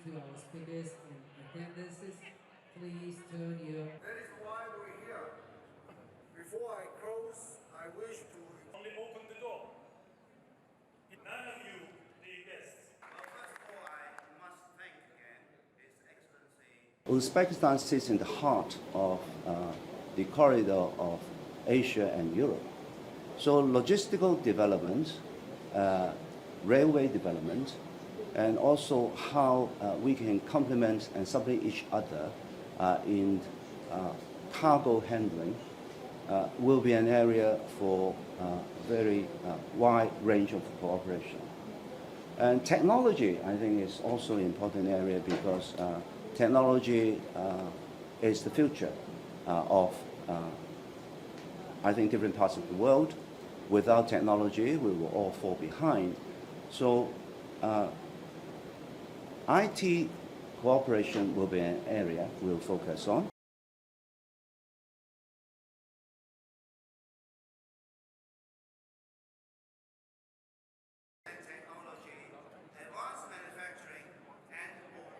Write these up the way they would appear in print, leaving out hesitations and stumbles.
to our speakers and attendances. Please turn your... That is why we're here. Before I close, I wish to... Only open the door. None of you, the guests. Well, first of all, I must thank again His Excellency. Uzbekistan sits in the heart of the corridor of Asia and Europe. So logistical development, railway development, and also how we can complement and supplement each other in cargo handling will be an area for very wide range of cooperation. And technology, I think, is also an important area because technology is the future of, I think, different parts of the world. Without technology, we will all fall behind. So IT cooperation will be an area we'll focus on. Technology, advanced manufacturing, and more.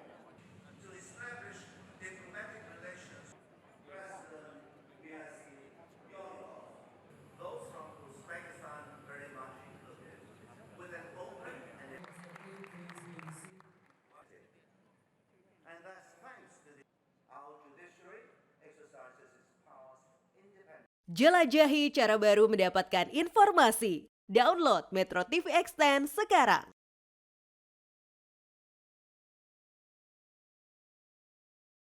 To establish diplomatic relations, President Mirziyoyev, those from Uzbekistan very much included, with an open and that's thanks to our judiciary exercises its powers independently. Jelajahi cara baru mendapatkan informasi. Download MetroTV Extend sekarang.